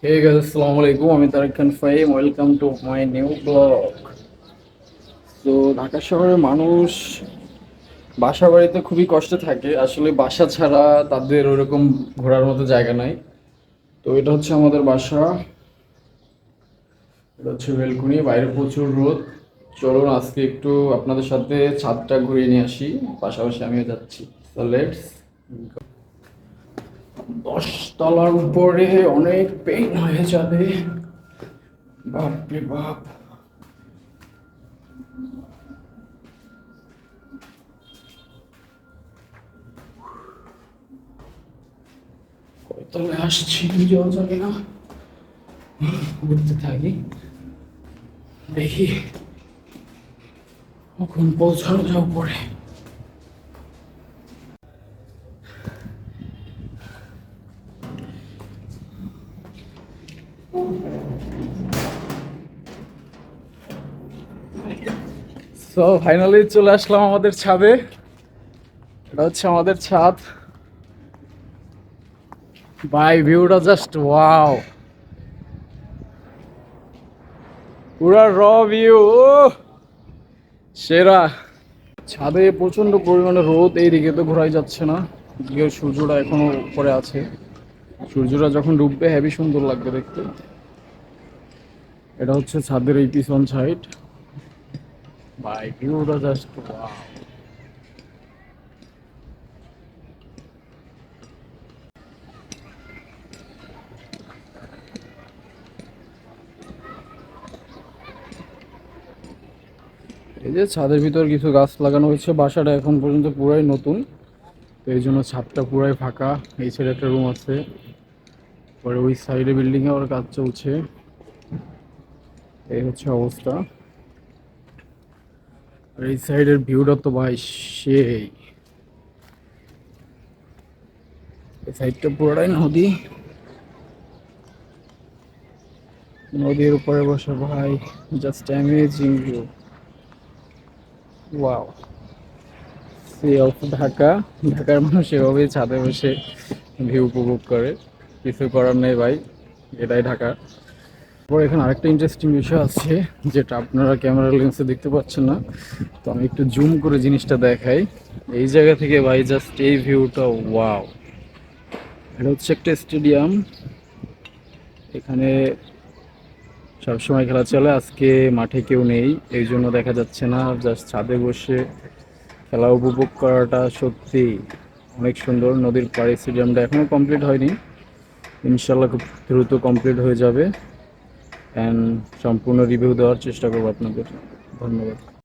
Hey guys, আসসালামু আলাইকুম। আমি Tarek Khan Fahim. Welcome to my new blog. তো ঢাকা শহরের মানুষ বাসা বাড়িতে খুবই কষ্টে থাকে। আসলে বাসা ছাড়া তাদের ওরকম ঘোরার মতো জায়গা নাই। তো এটা হচ্ছে আমাদের বাসা, এটা হচ্ছে বেলকুনি। বাইরে প্রচুর রোদ। চলুন আজকে একটু আপনাদের সাথে ছাদটা ঘুরিয়ে নিয়ে আসি, পাশাপাশি আমিও যাচ্ছি। তো লেটস। 10 তলার উপরে অনেক পেইন হয়ে যাবে, বাপরে বাপ। কয়তলায় আসছি নিজেও জানি না। ঘুরতে থাকি, দেখি কখন পৌঁছানো যাও পরে। সো ফাইনালি চলে আসলাম আমাদের ছাদে। এটা হচ্ছে আমাদের ছাদ। ভাই ভিউটা জাস্ট ওয়াও, পুরা র ভিউ। সেরা। ছাদে প্রচন্ড পরিমাণে রোদ, এইদিকে তো ঘোরাই যাচ্ছে না। এদিকে সূর্যটা এখনো উপরে আছে। সূর্যটা যখন ডুববে হেভি সুন্দর লাগবে দেখতে। এটা হচ্ছে ছাদের এই পিছন সাইড। ভাই ভিউটা জাস্ট ওয়াও। এই যে ছাদের ভিতর কিছু গাছ লাগানো হয়েছে। বাসাটা এখন পর্যন্ত পুরাই নতুন, তো এই জন্য ছাদটা পুরাই ফাঁকা। এই সাইডে একটা রুম আছে, পরে ওই সাইডে বিল্ডিং এ ওর কাজ চলছে। এই হচ্ছে অবস্থা। আর এই সাইডের ভিউটা তো ভাই সেই। এই সাইডটা পুরোটাই নদী। নদীর উপরে বসে ভাই, just amazing view. Wow. Sea of Dhaka. ঢাকার মানুষ এভাবেই ছাদে বসে ভিউ উপভোগ করে। কিছু করার নেই ভাই, এটাই ঢাকা। তারপর এখানে আরেকটা ইন্টারেস্টিং বিষয় আছে, যেটা আপনারা ক্যামেরা লেন্সে দেখতে পাচ্ছেন না। তো আমি একটু জুম করে জিনিসটা দেখাই। এই জায়গা থেকে ভাই জাস্ট এই ভিউটা ওয়াও। এটা হচ্ছে একটা স্টেডিয়াম। এখানে সবসময় খেলা চলে। আজকে মাঠে কেউ নেই, এই জন্য দেখা যাচ্ছে না। জাস্ট ছাদে বসে খেলা উপভোগ করাটা সত্যি অনেক সুন্দর। নদীর পাড়ে স্টেডিয়ামটা এখনো কমপ্লিট হয়নি, ইনশাল্লাহ খুব দ্রুত কমপ্লিট হয়ে যাবে। অ্যান্ড সম্পূর্ণ রিভিউ দেওয়ার চেষ্টা করবো আপনাদের। ধন্যবাদ।